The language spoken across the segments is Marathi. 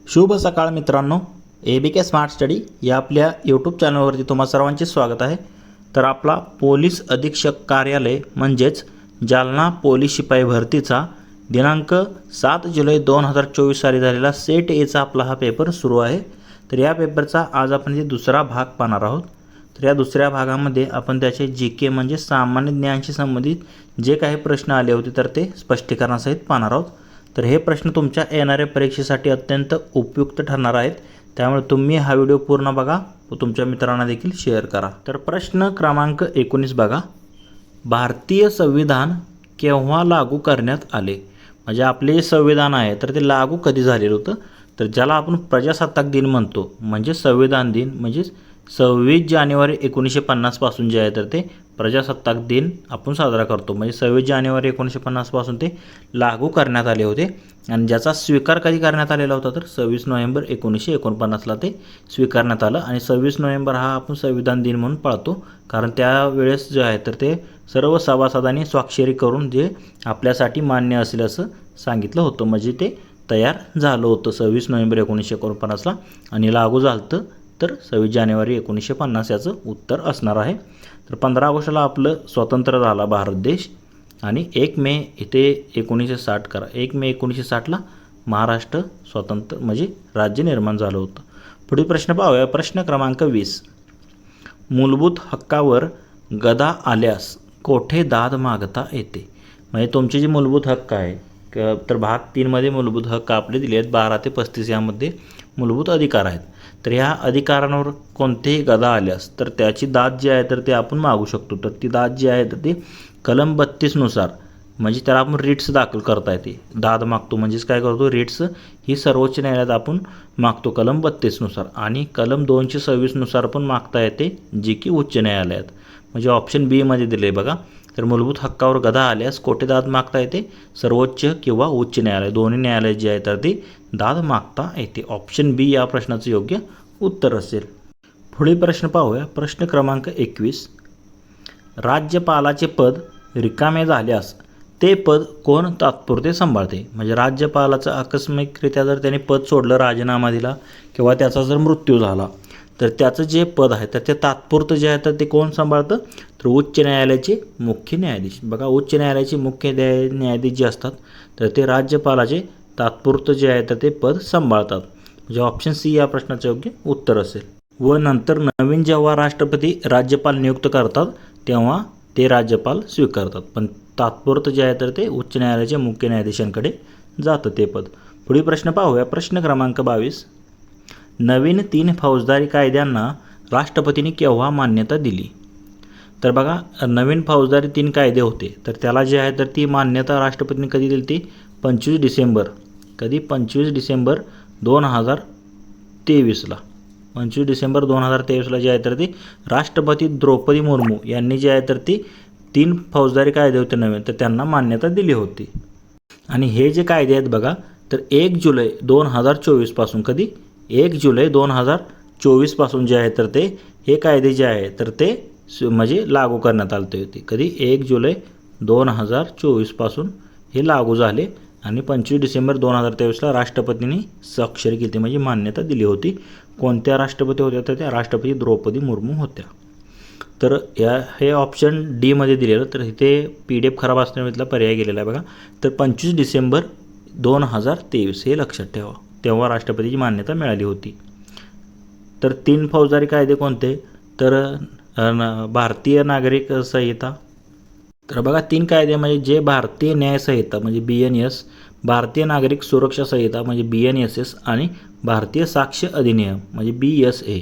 शुभ सकाळ मित्रांनो, ABK स्मार्ट स्टडी या आपल्या यूट्यूब चॅनलवरती तुम्हा सर्वांचे स्वागत आहे। तर आपला पोलीस अधीक्षक कार्यालय म्हणजेच जालना पोलीस शिपाई भरतीचा दिनांक 7 जुलै 2024 साली झालेला सेट एचा आपला हा पेपर सुरू आहे। तर या पेपरचा आज आपण दुसरा भाग पाहणार आहोत। तर या दुसऱ्या भागामध्ये आपण त्याचे जीके म्हणजे सामान्य ज्ञानाशी संबंधित जे काही प्रश्न आले होते तर ते स्पष्टीकरणासहित पाहणार आहोत। तर हे प्रश्न तुमच्या येणाऱ्या परीक्षेसाठी अत्यंत उपयुक्त ठरणार आहेत, त्यामुळे तुम्ही हा व्हिडिओ पूर्ण बघा व तुमच्या मित्रांना देखील शेअर करा। तर प्रश्न क्रमांक 19 बघा, भारतीय संविधान केव्हा लागू करण्यात आले? म्हणजे आपले जे संविधान आहे तर ते लागू कधी झालेलं होतं? तर ज्याला आपण प्रजासत्ताक दिन म्हणतो, म्हणजे संविधान दिन म्हणजे 26 जानेवारी 1950 पासून जे आहे तर ते प्रजासत्ताक दिन आपण साजरा करतो। म्हणजे 26 जानेवारी 1950 पासून ते लागू करण्यात आले होते आणि ज्याचा स्वीकार कधी करण्यात आलेला होता तर 26 नोव्हेंबर 1949ला ते स्वीकारण्यात आलं। आणि 26 नोव्हेंबर हा आपण संविधान दिन म्हणून पाळतो, कारण त्यावेळेस जे आहे तर ते सर्व सभासदांनी स्वाक्षरी करून जे आपल्यासाठी मान्य असेल असं सांगितलं होतं, म्हणजे ते तयार झालं होतं 26 नोव्हेंबर 1949ला आणि लागू झालं तर 26 जानेवारी 1950 याचं उत्तर असणार आहे। तर 15 ऑगस्टला आपलं स्वतंत्र झाला भारत देश आणि 1 मे इथे 1960 करा, 1 मे 1960ला महाराष्ट्र स्वतंत्र म्हणजे राज्य निर्माण झालं होतं। पुढील प्रश्न पाहूया, प्रश्न क्रमांक 20, मूलभूत हक्कावर गदा आल्यास कोठे दाद मागता येते? म्हणजे तुमचे जे मूलभूत हक्क आहे तर भाग 3 मध्ये मूलभूत हक्क आपले दिले आहेत, 12 ते 35 यामध्ये मूलभूत अधिकार आहेत। तर ह्या अधिकारांवर कोणतेही गदा आल्यास तर त्याची दाद जी आहे तर ते आपण मागू शकतो। तर ती दाद जी आहे तर ती कलम 32 नुसार म्हणजे त्याला आपण रिट्स दाखल करता येते, दाद मागतो म्हणजेच काय करतो, रिट्स ही सर्वोच्च न्यायालयात आपण मागतो कलम 32 नुसार, आणि कलम 226 नुसार पण मागता येते जी की उच्च न्यायालयात, म्हणजे ऑप्शन बी मध्ये दिले बघा। तर मूलभूत हक्कावर गदा आल्यास कोठे दाद मागता येते? सर्वोच्च किंवा उच्च न्यायालय, दोन्ही न्यायालय जे आहे तर ती दाद मागता येते। ऑप्शन बी या प्रश्नाचं योग्य उत्तर असेल। पुढील प्रश्न पाहूया, प्रश्न क्रमांक 21, राज्यपालाचे पद रिकामे झाल्यास ते पद कोण तात्पुरते सांभाळते? म्हणजे राज्यपालाचं आकस्मिकरित्या जर त्याने पद सोडलं, राजीनामा दिला किंवा त्याचा जर मृत्यू झाला तर त्याचं जे पद आहे तर ते तात्पुरतं जे आहे तर ते कोण सांभाळतं? तर उच्च न्यायालयाचे मुख्य न्यायाधीश। बघा, उच्च न्यायालयाचे मुख्य न्यायाधीश जे असतात तर ते राज्यपालाचे तात्पुरतं जे आहे तर ते पद सांभाळतात, म्हणजे ऑप्शन सी या प्रश्नाचं योग्य उत्तर असेल। व नंतर नवीन जेव्हा राष्ट्रपती राज्यपाल नियुक्त करतात तेव्हा ते राज्यपाल स्वीकारतात, पण तात्पुरतं जे आहे तर ते उच्च न्यायालयाच्या मुख्य न्यायाधीशांकडे जातं ते पद। पुढील प्रश्न पाहूया, प्रश्न क्रमांक 22, नवीन 3 फौजदारी कायद्यांना राष्ट्रपतींनी केव्हा मान्यता दिली? तर बघा, नवीन फौजदारी 3 कायदे होते तर त्याला जे आहे तर ती मान्यता राष्ट्रपतींनी कधी दिली? ती 25 डिसेंबर, कधी 25 डिसेंबर 2023ला, 25 डिसेंबर 2023ला जे आहे तर ती राष्ट्रपती द्रौपदी मुर्मू यांनी जे आहे तर ती 3 फौजदारी कायदे होते नवीन, तर त्यांना मान्यता दिली होती। आणि हे जे कायदे आहेत बघा तर 1 जुलै 2024 पासून, कधी 1 जुलै 2024 पासून जे आहे तर ते हे कायदे जे आहे तर ते म्हणजे लागू करण्यात आले होते। कधी 1 जुलै 2024 पासून हे लागू झाले आणि 25 डिसेंबर 2023ला राष्ट्रपतींनी स्वाक्षरी केली, म्हणजे मान्यता दिली होती। कोणत्या राष्ट्रपती होत्या? तर त्या राष्ट्रपती द्रौपदी मुर्मू होत्या। तर हे ऑप्शन डी मध्ये दिलेलं, तर इथे PDF खराब असल्यामुळे इथला पर्याय गेलेला आहे बघा। तर 25 डिसेंबर 2023 हे लक्षात ठेवा, तेव्हा राष्ट्रपतीची मान्यता मिळाली होती। तर 3 फौजदारी कायदे कोणते? तर भारतीय नागरिक संहिता, तर बघा 3 कायदे म्हणजे जे भारतीय न्याय संहिता म्हणजे BNS, भारतीय नागरिक सुरक्षा संहिता म्हणजे BNSS आणि भारतीय साक्ष अधिनियम म्हणजे BSA,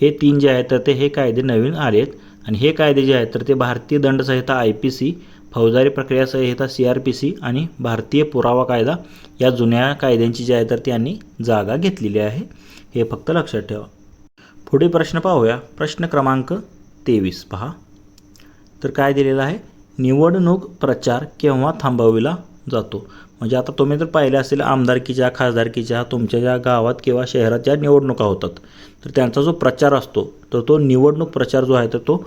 हे 3 जे आहेत तर ते हे कायदे नवीन आले आहेत। आणि हे कायदे जे आहेत तर ते भारतीय दंड संहिता IPC, फौजदारी प्रक्रिया संहिता CRPC आणि भारतीय पुरावा कायदा या जुन्या कायद्यांची जे आहे तर त्यांनी जागा घेतलेली आहे, हे फक्त लक्षात ठेवा। पुढील प्रश्न पाहूया, प्रश्न क्रमांक 23 पहा, तर काय दिलेलं आहे, निवडणूक प्रचार केव्हा थांबविला जातो? म्हणजे आता तुम्ही जर पाहिले असेल आमदारकीच्या, खासदारकीच्या तुमच्या ज्या गावात किंवा शहरात ज्या निवडणुका होतात तर त्यांचा जो प्रचार असतो तर तो निवडणूक प्रचार जो आहे तर तो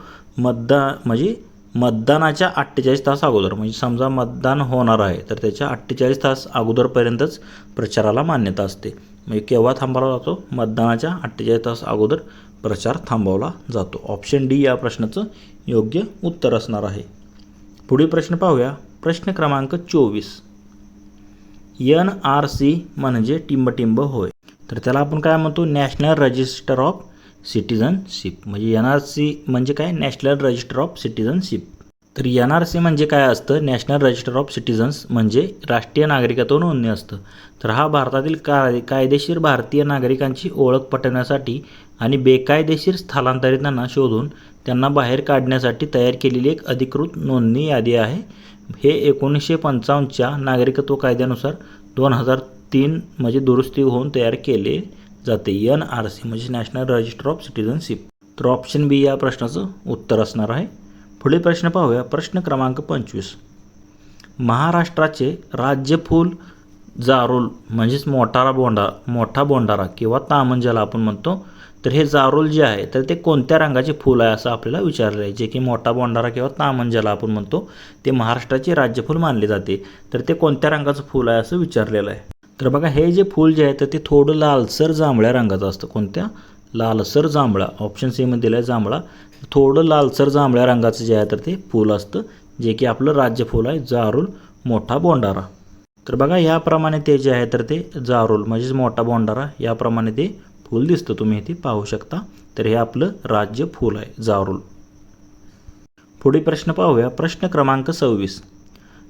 मतदानाच्या 48 तास अगोदर, म्हणजे समजा मतदान होणार आहे तर त्याच्या 48 तास अगोदरपर्यंतच प्रचाराला मान्यता असते। म्हणजे केव्हा थांबवला जातो? मतदानाच्या 48 तास अगोदर प्रचार थांबवला जातो. ऑप्शन डी या प्रश्नाचं योग्य उत्तर असणार आहे. पुढील प्रश्न पाहूया. प्रश्न क्रमांक 24. NRC म्हणजे टिंबटिंब होय. तर त्याला आपण काय म्हणतो? National register of citizenship. म्हणजे NRC म्हणजे काय? National register of citizenship. तर NRC म्हणजे काय असतं? नॅशनल रजिस्टर ऑफ सिटिझन्स म्हणजे राष्ट्रीय नागरिकत्व नोंदणी असतं. तर हा भारतातील कायदेशीर भारतीय नागरिकांची ओळख पटवण्यासाठी आणि बेकायदेशीर स्थलांतरितांना शोधून त्यांना बाहेर काढण्यासाठी तयार केलेली एक अधिकृत नोंदणी यादी आहे. हे 1955च्या नागरिकत्व कायद्यानुसार 2003 म्हणजे दुरुस्ती होऊन तयार केले जाते. NRC म्हणजे नॅशनल रजिस्टर ऑफ सिटिझनशिप. तर ऑप्शन बी या प्रश्नाचं उत्तर असणार आहे. पुढील प्रश्न पाहूया. प्रश्न क्रमांक 25. महाराष्ट्राचे राज्यफूल जारोल म्हणजेच मोठा बोंडारा किंवा तामन ज्याला आपण म्हणतो. तर हे जारोल जे आहे तर ते कोणत्या रंगाचे फूल आहे असं आपल्याला विचारलं आहे. जे की मोठा बोंडारा किंवा तामन ज्याला आपण म्हणतो ते महाराष्ट्राचे राज्यफूल मानले जाते. तर ते कोणत्या रंगाचं फूल आहे असं विचारलेलं आहे. तर बघा हे जे फूल जे आहे तर ते थोडं लालसर जांभळ्या रंगाचं असतं. कोणत्या? लालसर जांभळा. ऑप्शन सी मध्ये दिलं आहे जांभळा. थोडं लालसर जांभळ्या रंगाचं जे आहे तर ते फूल असतं जे की आपलं राज्यफूल आहे जारोल मोठा बोंडारा. तर बघा याप्रमाणे ते जे आहे तर ते जारोल म्हणजेच मोठा बोंडारा याप्रमाणे ते फूल दिसतं. तुम्ही इथे पाहू शकता. तर हे आपलं राज्य फूल आहे जारोल. पुढील प्रश्न पाहूया. प्रश्न क्रमांक 26.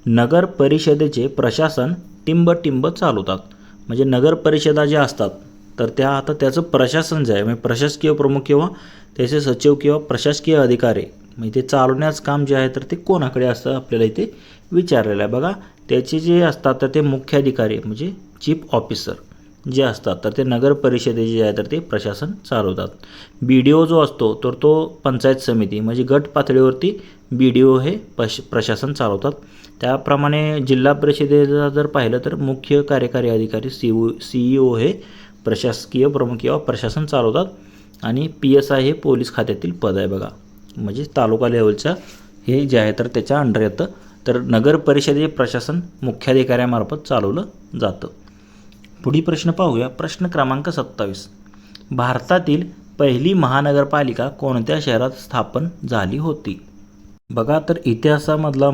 नगर परिषदेचे प्रशासन टिंबटिंब चालवतात. म्हणजे नगर परिषदा ज्या असतात तर त्या आता त्याचं प्रशासन जे आहे म्हणजे प्रशासकीय प्रमुख किंवा त्याचे सचिव किंवा प्रशासकीय अधिकारी म्हणजे ते चालवण्याचं काम जे आहे तर ते कोणाकडे असतं आपल्याला इथे विचारलेलं आहे. बघा त्याचे जे असतात तर ते मुख्य अधिकारी म्हणजे चीफ ऑफिसर जे असतात तर ते नगर परिषदेचे जे आहे तर ते प्रशासन चालवतात. BDO जो असतो तर तो पंचायत समिती म्हणजे गट पातळीवरती BDO हे प्रशासन चालवतात. त्याप्रमाणे जिल्हा परिषदेचा जर पाहिलं तर मुख्य कार्यकारी अधिकारी CEO हे प्रशासकीय प्रमुख किंवा प्रशासन चालवतात. आणि PSI हे पोलीस खात्यातील पद आहे बघा. म्हणजे तालुका लेवलच्या हे जे आहे तर त्याच्या अंडर येतं. तर नगर परिषदेचे प्रशासन मुख्याधिकाऱ्यामार्फत चालवलं जातं. पुढील प्रश्न पाहूया. प्रश्न क्रमांक 27. भारतातील पहिली महानगरपालिका कोणत्या शहरात स्थापन झाली होती? बघा तर इतिहासामधला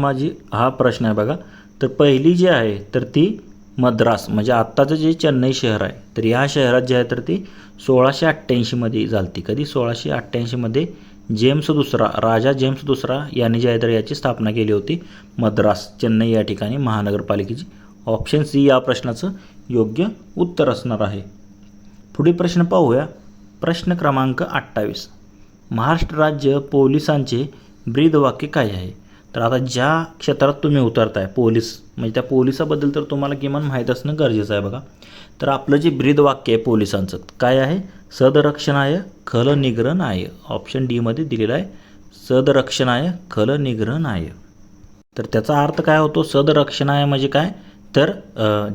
हा प्रश्न आहे बघा. तर पहिली जी आहे तर ती मद्रास म्हणजे आत्ताचं जे चेन्नई शहर आहे तर या शहरात जे आहे तर ती 1688 मध्ये झाली. कधी? 1688 मध्ये राजा जेम्स दुसरा यांनी जे आहे तर याची स्थापना केली होती मद्रास चेन्नई या ठिकाणी महानगरपालिकेची. ऑप्शन सी या प्रश्नाचं योग्य उत्तर असणार आहे. पुढील प्रश्न पाहूया. प्रश्न क्रमांक 28. महाराष्ट्र राज्य पोलिसांचे ब्रीदवाक्य काय आहे? तर आता ज्या क्षेत्रात तुम्ही उतरताय पोलीस म्हणजे त्या पोलिसाबद्दल तर तुम्हाला किमान माहीत असणं गरजेचं आहे बघा. तर आपलं जे ब्रीदवाक्य आहे पोलिसांचं काय आहे? सदरक्षणाय खलनिग्रहणाय. ऑप्शन डी मध्ये दिलेला आहे सदरक्षणाय खलनिग्रहणाय. तर त्याचा अर्थ काय होतो? सदरक्षणाय म्हणजे काय? तर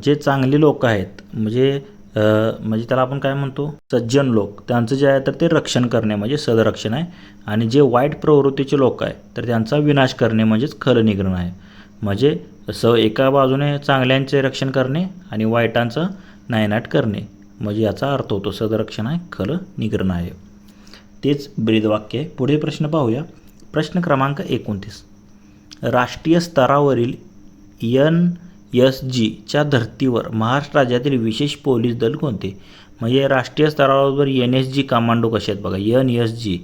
जे चांगली लोक आहेत म्हणजे त्याला आपण काय म्हणतो? सज्जन लोक त्यांचं जे आहे तर ते रक्षण करणे म्हणजे सदरक्षण आहे. आणि जे वाईट प्रवृत्तीचे लोक आहे तर त्यांचा विनाश करणे म्हणजेच खलनिग्रहण आहे. म्हणजे एका बाजूने चांगल्यांचे रक्षण करणे आणि वाईटांचं नायनाट करणे म्हणजे याचा अर्थ होतो सदरक्षण आहे खलनिग्रहण आहे. तेच ब्रीदवाक्य आहे. पुढे प्रश्न पाहूया. प्रश्न क्रमांक 29. राष्ट्रीय स्तरावरील NSGच्या धर्तीवर महाराष्ट्र राज्यातील विशेष पोलीस दल कोणते? म्हणजे राष्ट्रीय स्तरावर NSG कमांडो कसे आहेत बघा. NSG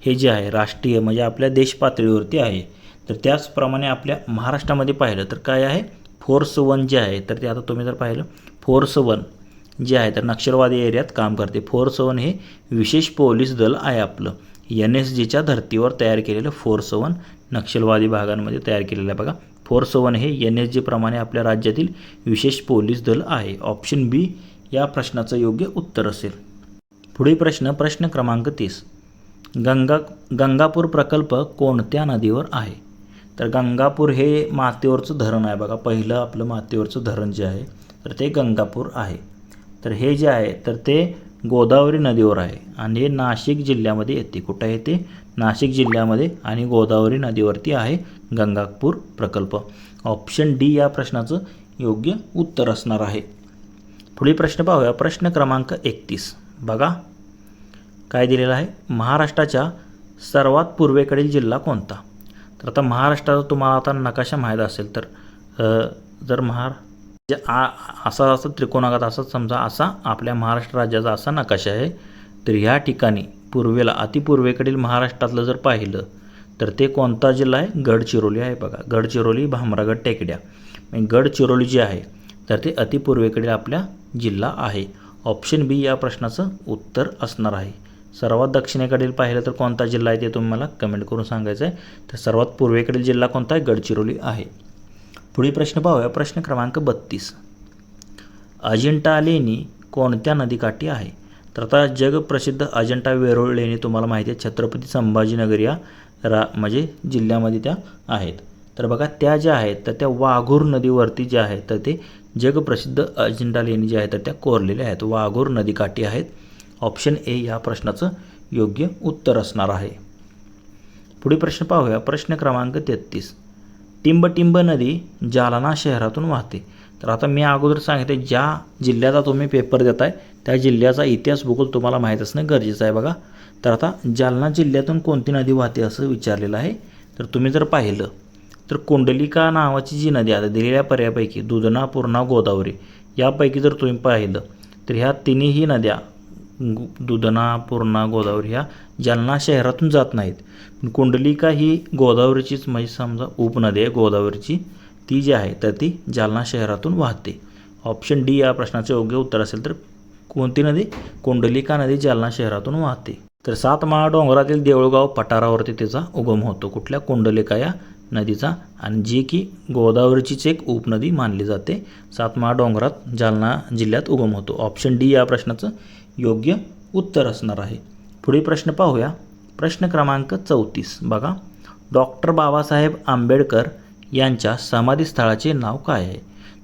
हे जे आहे राष्ट्रीय म्हणजे आपल्या देश पातळीवरती आहे. तर त्याचप्रमाणे आपल्या महाराष्ट्रामध्ये पाहिलं तर काय आहे? फोर्स 1 जे आहे तर ते आता तुम्ही जर पाहिलं फोर्स 1 जे आहे तर नक्षलवादी एरियात काम करते. फोर्स 1 हे विशेष पोलीस दल आहे आपलं. NSGच्या धर्तीवर तयार केलेलं फोर्स 1 नक्षलवादी भागांमध्ये तयार केलेलं आहे बघा. फोर्स 1 हे NSG प्रमाणे आपल्या राज्यातील विशेष पोलीस दल आहे. ऑप्शन बी या प्रश्नाचं योग्य उत्तर असेल. पुढील प्रश्न क्रमांक 30. गंगापूर प्रकल्प कोणत्या नदीवर आहे? तर गंगापूर हे मातीवरचं धरण आहे बघा. पहिलं आपलं मातीवरचं धरण जे आहे तर ते गंगापूर आहे. तर हे जे आहे तर ते गोदावरी नदीवर आहे आणि हे नाशिक जिल्ह्यामध्ये येते. कुठं आहे ते? नाशिक जिल्ह्यामध्ये आणि गोदावरी नदीवरती आहे गंगापूर प्रकल्प. ऑप्शन डी या प्रश्नाचं योग्य उत्तर असणार आहे. पुढील प्रश्न पाहूया. प्रश्न क्रमांक 31 बघा काय दिलेलं आहे. महाराष्ट्राच्या सर्वात पूर्वेकडील जिल्हा कोणता. तर आता महाराष्ट्राचा तुम्हाला आता नकाशा माहीत असेल तर जर असा त्रिकोणाकार असा समजा असा आपल्या महाराष्ट्र राज्याचा असा नकाशा आहे. तर ह्या ठिकाणी पूर्वेला अतिपूर्वेकडील महाराष्ट्रातलं जर पाहिलं तर ते कोणता जिल्हा आहे. गडचिरोली आहे. बघा गडचिरोली भामरागड टेकड्या गडचिरोली जे आहे तर ते अतिपूर्वेकडील आपल्या जिल्हा आहे. ऑप्शन बी या प्रश्नाचं उत्तर असणार आहे. सर्वात दक्षिणेकडील पाहिलं तर कोणता जिल्हा आहे ते तुम्ही मला कमेंट करून सांगायचं आहे. तर सर्वात पूर्वेकडील जिल्हा कोणता आहे. गडचिरोली आहे. पुढील प्रश्न पाहूया. प्रश्न क्रमांक 32 अजिंठा लेणी कोणत्या नदीकाठी आहे. तर आता जगप्रसिद्ध अजिंठा वेरूळ लेणी तुम्हाला माहिती आहे छत्रपती संभाजीनगर या म्हणजे जिल्ह्यामध्ये त्या आहेत. तर बघा त्या ज्या आहेत तर त्या वाघूर नदीवरती ज्या आहेत तर ते जगप्रसिद्ध अजिंठा लेणी ज्या आहेत तर त्या कोरलेल्या आहेत. वाघूर नदीकाठी आहेत. ऑप्शन ए या प्रश्नाचं योग्य उत्तर असणार आहे. पुढील प्रश्न पाहूया. प्रश्न क्रमांक 33 टिंबटिंब नदी जालना शहरातून वाहते. तर आता मी अगोदर सांगितले ज्या जिल्ह्याचा तुम्ही पेपर देताय त्या जिल्ह्याचा इतिहास भूगोल तुम्हाला माहीत असणं गरजेचं आहे. बघा तर आता जालना जिल्ह्यातून कोणती नदी वाहते असं विचारलेलं आहे. तर तुम्ही जर पाहिलं तर कुंडलिका नावाची जी नदी आहे दिलेल्या पर्यायापैकी दुधना पूर्णा गोदावरी यापैकी जर तुम्ही पाहिलं तर ह्या तिन्ही नद्या दुधना पूर्णा गोदावरी ह्या जालना शहरातून जात नाहीत. पण कुंडलिका ही गोदावरीचीच म्हणजे समजा उपनदी आहे गोदावरीची ती जी आहे तर ती जालना शहरातून वाहते. ऑप्शन डी या प्रश्नाचे योग्य उत्तर असेल. तर कोणती नदी. कुंडलिका नदी जालना शहरातून वाहते. तर सातमाळा डोंगरातील देऊळगाव पठारावरती त्याचा उगम होतो. कुठल्या कुंडलिका या नदीचा आणि जी की गोदावरीचीच एक उपनदी मानली जाते. सातमाळा डोंगरात जालना जिल्ह्यात उगम होतो. ऑप्शन डी या प्रश्नाचं योग्य उत्तर असणार आहे. पुढील प्रश्न पाहूया. प्रश्न क्रमांक 34 बघा डॉक्टर बाबासाहेब आंबेडकर यांच्या समाधीस्थळाचे नाव काय आहे.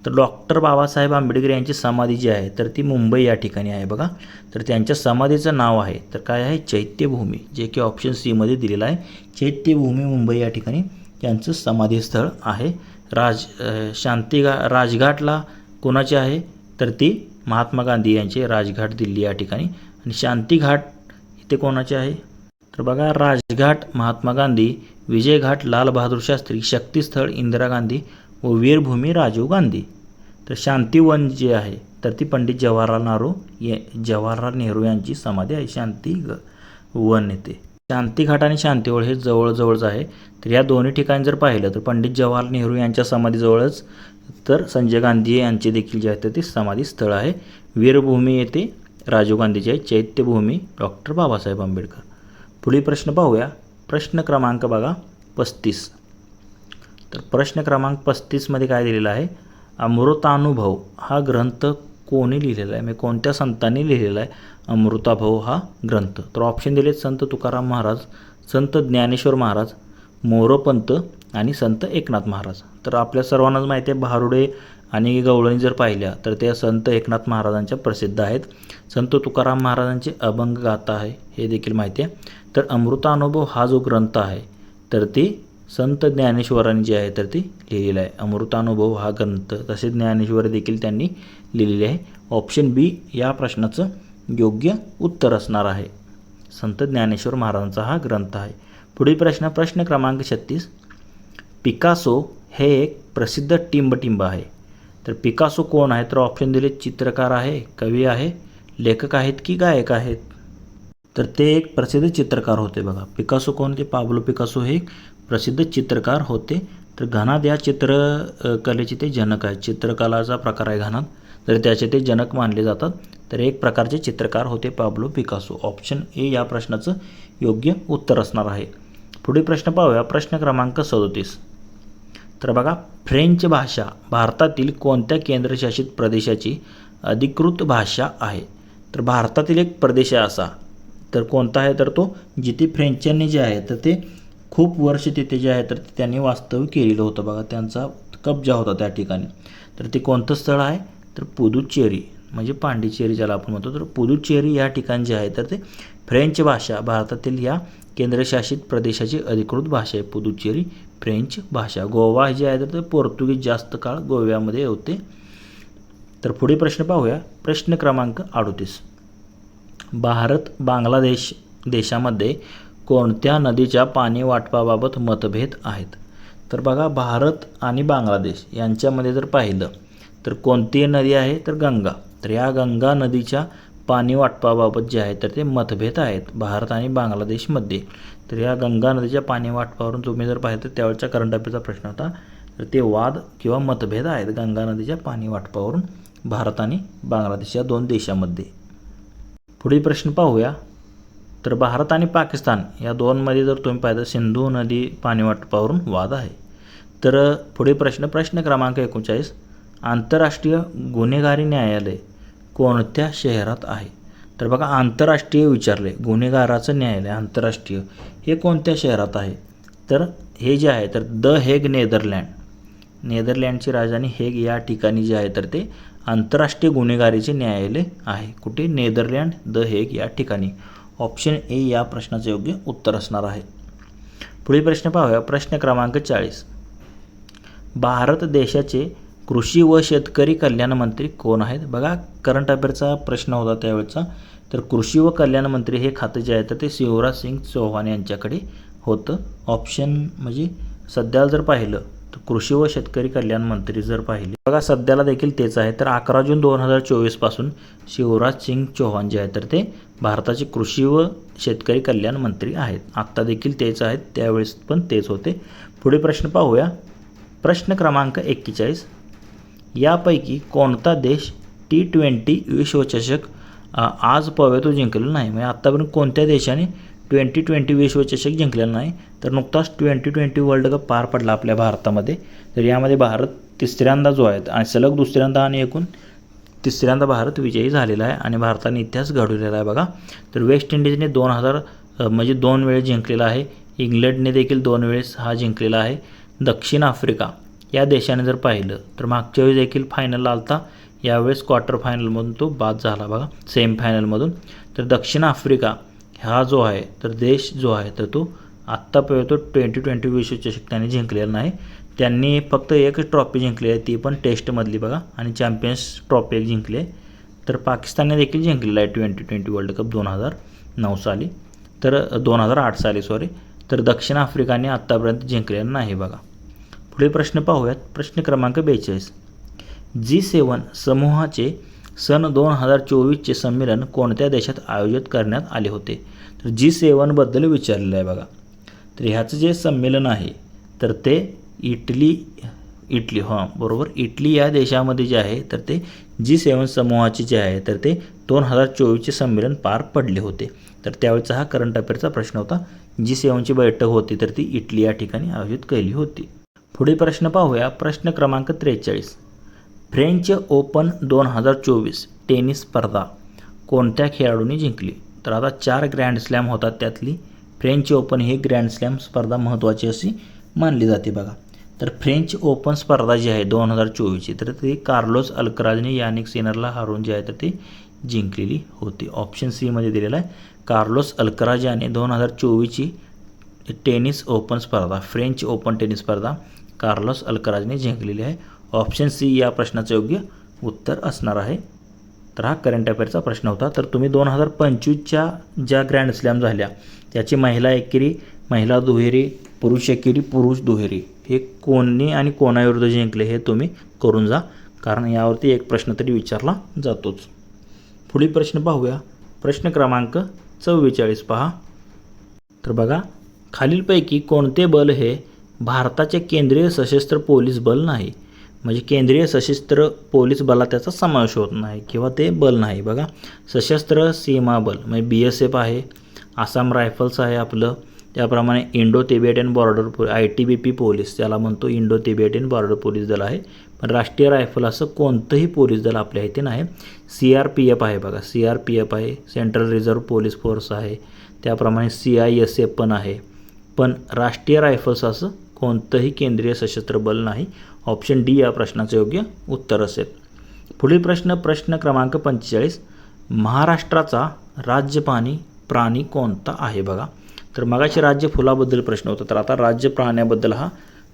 तर डॉक्टर बाबासाहेब आंबेडकर यांची समाधी जी आहे तर ती मुंबई या ठिकाणी आहे. बघा तर त्यांच्या समाधीचं नाव आहे तर काय आहे चैत्यभूमी जे की ऑप्शन सी मध्ये दिलेलं आहे. चैत्यभूमी मुंबई या ठिकाणी यांचं समाधीस्थळ आहे. राजघाटला कोणाचे आहे तर ती महात्मा गांधी यांचे राजघाट दिल्ली या ठिकाणी आणि शांतीघाट इथे कोणाचे आहे तर बघा राजघाट महात्मा गांधी विजयघाट लाल बहादूर शास्त्री शक्तीस्थळ इंदिरा गांधी व वीरभूमी राजीव गांधी. तर शांतीवन जे आहे तर ती पंडित जवाहरलाल नेहरू यांची समाधी आहे. शांतीवन येते. शांतीघाट आणि शांतीवळ हे जवळजवळच आहे. तर या दोन्ही ठिकाणी जर पाहिलं तर पंडित जवाहरलाल नेहरू यांच्या समाधीजवळच तर संजय गांधी यांचे देखील जे आहे तर ते समाधी स्थळ आहे. वीरभूमी येथे राजीव गांधीचे आहे. चैत्यभूमी डॉक्टर बाबासाहेब आंबेडकर. पुढील प्रश्न पाहूया. प्रश्न क्रमांक बघा 35. तर प्रश्न क्रमांक 35 मध्ये काय दिलेलं आहे. अमृतानुभव हा ग्रंथ कोणी लिहिलेला आहे म्हणजे कोणत्या संतांनी लिहिलेला आहे अमृतानुभव हा ग्रंथ. तर ऑप्शन दिलेत संत तुकाराम महाराज संत ज्ञानेश्वर महाराज मोरोपंत आणि संत एकनाथ महाराज. तर आपल्या सर्वांनाच माहिती आहे भारुडे आणि गवळणी जर पाहिल्या तर त्या संत एकनाथ महाराजांच्या प्रसिद्ध आहेत. संत तुकाराम महाराजांचे अभंग गाथा आहे हे देखील माहिती आहे. तर अमृतानुभव हा जो ग्रंथ आहे तर ती संत ज्ञानेश्वरांनी जे आहे तर ती लिहिलेला आहे. अमृतानुभव हा ग्रंथ तसेच ज्ञानेश्वर देखील त्यांनी लिहिलेले आहे. ऑप्शन बी या प्रश्नाचं योग्य उत्तर असणार आहे. संत ज्ञानेश्वर महाराजांचा हा ग्रंथ आहे. पुढील प्रश्न क्रमांक 36. पिकासो हे एक प्रसिद्ध टिंबटिंब आहे. तर पिकासो कोण आहे तर ऑप्शन दिले चित्रकार आहे कवी आहे लेखक आहेत की गायक आहेत. तर ते एक प्रसिद्ध चित्रकार होते. बघा पिकासो कोण ते पाब्लो पिकासो हे एक प्रसिद्ध चित्रकार होते. तर घनाद या चित्रकलेचे ते जनक आहेत. चित्रकलाचा प्रकार आहे घनाद तर त्याचे ते जनक मानले जातात. तर एक प्रकारचे चित्रकार होते पाब्लो पिकासो. ऑप्शन ए या प्रश्नाचं योग्य उत्तर असणार आहे. पुढील प्रश्न पाहूया. प्रश्न क्रमांक 37. तर बघा फ्रेंच भाषा भारतातील कोणत्या केंद्रशासित प्रदेशाची अधिकृत भाषा आहे. तर भारतातील एक प्रदेश आहे असा तर कोणता आहे तर तो जिथे फ्रेंचांनी जे आहे तर ते खूप वर्ष तिथे जे आहे तर त्यांनी वास्तव्य केलेलं होतं. बघा त्यांचा कब्जा होता त्या ठिकाणी. तर ते कोणतं स्थळ आहे तर पुदुच्चेरी म्हणजे पांडिचेरी ज्याला आपण म्हणतो. तर पुदुच्चेरी या ठिकाण जे आहे तर ते फ्रेंच भाषा भारतातील या केंद्रशासित प्रदेशाची अधिकृत भाषा आहे पुदुच्चेरी फ्रेंच भाषा. गोवा जे आहे तर ते पोर्तुगीज जास्त काळ गोव्यामध्ये होते. तर पुढील प्रश्न पाहूया. प्रश्न क्रमांक 38. भारत बांगलादेश देशामध्ये कोणत्या नदीच्या पाणी वाटपाबाबत मतभेद आहेत? तर बघा, भारत आणि बांगलादेश यांच्यामध्ये जर पाहिलं तर कोणती नदी आहे? तर गंगा. तर या गंगा नदीच्या पाणी वाटपाबाबत जे आहे तर ते मतभेद आहेत भारत आणि बांगलादेशमध्ये. तर या गंगा नदीच्या पाणी वाटपावरून तुम्ही जर पाहिलं तर त्यावेळचा करंट अफेअरचा प्रश्न होता. तर ते वाद किंवा मतभेद आहेत गंगा नदीच्या पाणी वाटपावरून भारत आणि बांगलादेश या दोन देशामध्ये. पुढील प्रश्न पाहूया. तर भारत आणि पाकिस्तान या दोनमध्ये जर तुम्ही पाहिलं सिंधू नदी पाणी वाटपावरून वाद आहे. तर पुढील प्रश्न क्रमांक 39. आंतरराष्ट्रीय गुन्हेगारी न्यायालय कोणत्या शहरात आहे? तर बघा, आंतरराष्ट्रीय विचारले, गुन्हेगाराचं न्यायालय आंतरराष्ट्रीय हे कोणत्या शहरात आहे? तर हे जे आहे तर द हेग, नेदरलँडची राजधानी हेग या ठिकाणी जे आहे तर ते आंतरराष्ट्रीय गुन्हेगारीचे न्यायालय आहे. कुठे? नेदरलँड, द हेग या ठिकाणी. ऑप्शन ए या प्रश्नाचे योग्य उत्तर असणार आहे. पुढील प्रश्न पाहूया. प्रश्न क्रमांक 40. भारत देशाचे कृषी व शेतकरी कल्याण मंत्री कोण आहेत? बघा, करंट अफेअरचा प्रश्न होता त्यावेळेचा. तर कृषी व कल्याण मंत्री हे खातं जे आहे तर ते शिवराज सिंग चौहान यांच्याकडे होतं. ऑप्शन म्हणजे सध्याला जर पाहिलं तर कृषी व शेतकरी कल्याण मंत्री जर पाहिले, बघा सध्याला देखील तेच आहे. तर 11 जून 2024 पासून शिवराज सिंग चौहान जे आहे तर ते भारताचे कृषी व शेतकरी कल्याण मंत्री आहेत. आत्ता देखील तेच आहेत, त्यावेळेस पण तेच होते. पुढे प्रश्न पाहूया. प्रश्न क्रमांक 41. यापैकी कोणता देश T20 विश्वचषक आजपर्यंत जिंकलेला नाही? म्हणजे आत्तापर्यंत कोणत्या देशाने T20 विश्वचषक जिंकलेला नाही? तर नुकताच T20 वर्ल्ड कप पार पडला आपल्या भारतामध्ये. तर यामध्ये भारत तिसऱ्यांदा जो आहे आणि सलग दुसऱ्यांदा आणि एकूण तिसऱ्यांदा भारत विजयी झालेला आहे आणि भारताने इतिहास घडवलेला आहे बघा. तर वेस्ट इंडिजने 2 वेळेस जिंकलेला आहे. इंग्लंडने देखील 2 वेळेस हा जिंकलेला आहे. दक्षिण आफ्रिका या देशाने जर पाहिलं तर मागच्या वेळी देखील फायनलला आलता, यावेळेस क्वार्टर फायनलमधून तो बाद झाला बघा, सेमीफायनलमधून. तर दक्षिण आफ्रिका हा जो आहे तर देश जो आहे तर तो आत्तापर्यंत T20 विश्वचषक त्यांनी जिंकलेला नाही. त्यांनी फक्त एक ट्रॉफी जिंकली आहे, ती पण टेस्टमधली बघा, आणि चॅम्पियन्स ट्रॉफी एक जिंकली आहे. तर पाकिस्तानने देखील जिंकलेला आहे T20 वर्ल्ड कप 2009 साली, तर 2008 साली सॉरी. तर दक्षिण आफ्रिकाने आत्तापर्यंत जिंकलेला नाही बघा. पुढे प्रश्न पाहूयात. प्रश्न क्रमांक 42. G7 समूहाचे सन 2024चे संमेलन कोणत्या देशात आयोजित करण्यात आले होते? तर G7बद्दल विचारलेलं आहे बघा. तर ह्याचं जे संमेलन आहे तर ते इटली या देशामध्ये जे आहे तर ते G7 समूहाचे जे आहे तर ते 2024चे संमेलन पार पडले होते. तर त्यावेळेचा हा करंट अफेअरचा प्रश्न होता. G7ची बैठक होती तर ती इटली या ठिकाणी आयोजित केली होती. पुढील प्रश्न पाहूया. प्रश्न क्रमांक 43. फ्रेंच ओपन 2024 टेनिस स्पर्धा कोणत्या खेळाडूंनी जिंकली? तर आता 4 ग्रँड स्लॅम होतात, त्यातली फ्रेंच ओपन ही ग्रँड स्लॅम स्पर्धा महत्त्वाची अशी मानली जाते बघा. तर फ्रेंच ओपन स्पर्धा जी आहे 2024ची तर ती कार्लोस अल्कराजने यानिक सिनरला हरवून जी आहे तर ती जिंकलेली होती. ऑप्शन सी मध्ये दिलेला आहे. कार्लोस अल्कराज याने 2024ची टेनिस ओपन स्पर्धा, फ्रेंच ओपन टेनिस स्पर्धा कार्लोस अल्कराजने जिंकलेली आहे. ऑप्शन सी या प्रश्नाचं योग्य उत्तर असणार आहे. तर हा करंट अफेअरचा प्रश्न होता. तर तुम्ही 2025च्या ज्या ग्रँड स्लॅम झाल्या त्याची महिला एकेरी, महिला दुहेरी, पुरुष एकेरी, पुरुष दुहेरी हे कोणी आणि कोणाविरुद्ध जिंकले हे तुम्ही करून जा, कारण यावरती एक प्रश्न तरी विचारला जातोच. पुढील प्रश्न पाहूया. प्रश्न क्रमांक 44 पहा. तर बघा, खालीलपैकी कोणते बल हे भारताचे केंद्रीय सशस्त्र पोलीस बल नाही? म्हणजे केंद्रीय सशस्त्र पोलीस बलात त्याचा समावेश होत नाही किंवा ते बल नाही बघा. सशस्त्र सीमा बल म्हणजे BSF आहे, आसाम रायफल्स आहे आपलं, त्याप्रमाणे Indo Tibetan border ITBP police त्याला म्हणतो, इंडो तिबेटियन बॉर्डर पोलीस दल आहे. पण राष्ट्रीय रायफल असं कोणतंही पोलीस दल आपल्या इथे नाही. CRPF आहे बघा, CRPF आहे, सेंट्रल रिझर्व्ह पोलीस फोर्स आहे, त्याप्रमाणे CISF पण आहे. पण राष्ट्रीय रायफल्स असं कोणतंही केंद्रीय सशस्त्र बल नाही. ऑप्शन डी या प्रश्नाचं योग्य उत्तर असेल. पुढील प्रश्न क्रमांक 45. महाराष्ट्राचा राज्य प्राणी कोणता आहे बघा. तर मगाशी राज्य फुलाबद्दल प्रश्न होता, तर आता राज्य प्राण्याबद्दल हा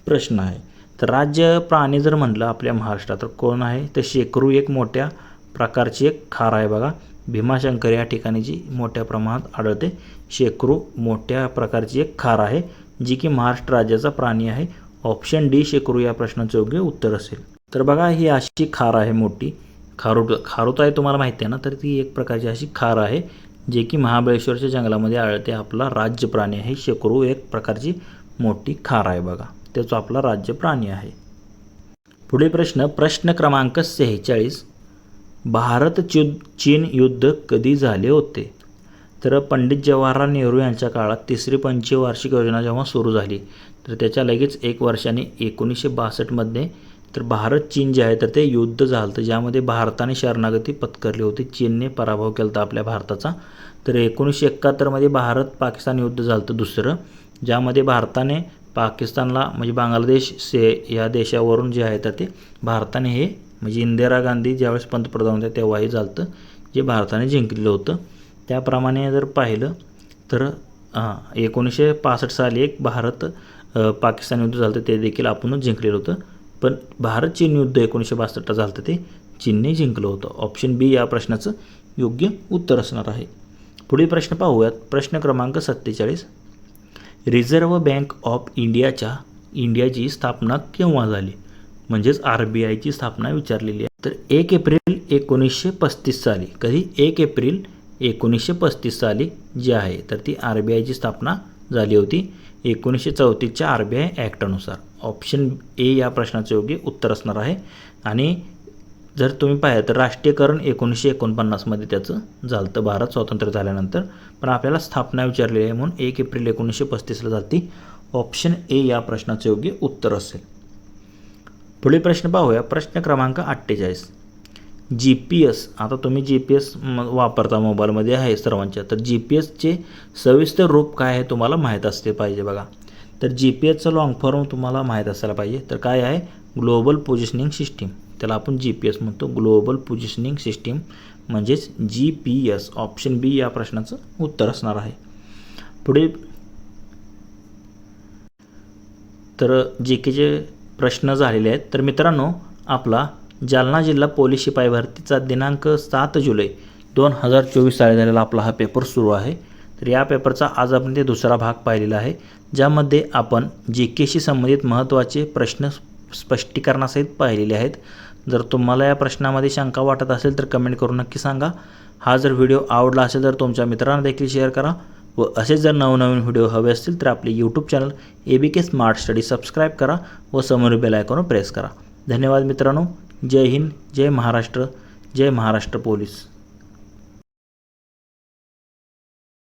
प्रश्न आहे. तर राज्य प्राणी जर म्हटलं आपल्या महाराष्ट्रात तर कोण आहे, तर शेकरू एक मोठ्या प्रकारची एक खार आहे बघा. भीमाशंकर या ठिकाणी जी मोठ्या प्रमाणात आढळते. शेकरू मोठ्या प्रकारची एक खार आहे जी की महाराष्ट्र राज्याचा प्राणी आहे. ऑप्शन डी शेकरू या प्रश्नाचं योग्य उत्तर असेल. तर बघा ही अशी खार आहे मोठी. खारुताई आहे तुम्हाला माहिती आहे ना, तर ती एक प्रकारची अशी खार आहे जे की महाबळेश्वरच्या जंगलामध्ये आढळते. आपला राज्य प्राणी आहे शेकरू एक प्रकारची मोठी खार आहे बघा. त्याचा आपला राज्य प्राणी आहे. पुढील प्रश्न क्रमांक 46. भारत चीन युद्ध कधी झाले होते? तर पंडित जवाहरलाल नेहरू यांच्या काळात तिसरी पंचवार्षिक योजना जेव्हा सुरू झाली तर त्याच्या लगेच 1 वर्षाने 1962मध्ये तर भारत चीन जे आहे तर ते युद्ध झालं होतं, ज्यामध्ये भारताने शरणागती पत्करली होती. चीनने पराभव केला होता आपल्या भारताचा. तर 1971मध्ये भारत पाकिस्तान युद्ध झालं होतं दुसरं, ज्यामध्ये भारताने पाकिस्तानला म्हणजे बांगलादेश या देशावरून जे आहे तर ते भारताने हे म्हणजे इंदिरा गांधी ज्यावेळेस पंतप्रधान होत्या तेव्हाही झालं होतं, जे भारताने जिंकलेलं होतं. त्याप्रमाणे जर पाहिलं तर 1965 साली एक भारत पाकिस्तान युद्ध झालं होतं, ते देखील आपणच जिंकलेलं होतं. पण भारत चीन युद्ध 1962 झालं होतं, ते चीनने जिंकलं होतं. ऑप्शन बी या प्रश्नाचं योग्य उत्तर असणार आहे. पुढील प्रश्न पाहूयात. प्रश्न क्रमांक 47. रिझर्व्ह बँक ऑफ इंडियाची स्थापना केव्हा झाली? म्हणजेच RBIची स्थापना विचारलेली आहे. तर 1 एप्रिल 1935 साली. कधी? 1 एप्रिल 1935 साली जी आहे तर ती RBIची स्थापना झाली होती 1934च्या RBI ॲक्टनुसार. ऑप्शन ए या प्रश्नाचं योग्य उत्तर असणार आहे. आणि जर तुम्ही पाहिलं तर राष्ट्रीयकरण 1949मध्ये त्याचं झालं होतं भारत स्वतंत्र झाल्यानंतर. पण आपल्याला स्थापना विचारलेली आहे म्हणून 1 एप्रिल 1935ला झाली. ऑप्शन ए या प्रश्नाचं योग्य उत्तर असेल. पुढील प्रश्न पाहूया. प्रश्न क्रमांक 48. GPS. आता तुम्ही GPS वापरता मोबाईलमध्ये आहे सर्वांच्या, तर GPSचे सविस्तर रूप काय आहे तुम्हाला माहीत असते पाहिजे बघा. तर GPSचं लॉंग फॉर्म तुम्हाला माहीत असायला पाहिजे. तर काय आहे? Global positioning system. त्याला आपण GPS म्हणतो. ग्लोबल पोझिशनिंग सिस्टीम म्हणजेच GPS. ऑप्शन बी या प्रश्नाचं उत्तर असणार आहे. पुढे तर GKचे प्रश्न झालेले आहेत. तर मित्रांनो, आपला जालना जिल्हा पोलीस शिपाई भरतीचा दिनांक 7 जुलै 2024 साली झालेला आपला हा पेपर सुरू आहे. तर या पेपरचा आज आपण ते दुसरा भाग पाहिलेला आहे, ज्यामध्ये आपण GKशी संबंधित महत्त्वाचे प्रश्न स्पष्टीकरणासहित पाहिलेले आहेत. जर तुम्हाला या प्रश्नामध्ये शंका वाटत असेल तर कमेंट करून नक्की सांगा. हा जर व्हिडिओ आवडला असेल तर तुमच्या मित्रांना देखील शेअर करा. व असेच जर नवनवीन व्हिडिओ हवे असतील तर आपले YouTube channel ABK smart study subscribe करा व समोरील बेल आयकॉन प्रेस करा. धन्यवाद मित्रांनो. जय हिंद, जय महाराष्ट्र, जय महाराष्ट्र पोलीस.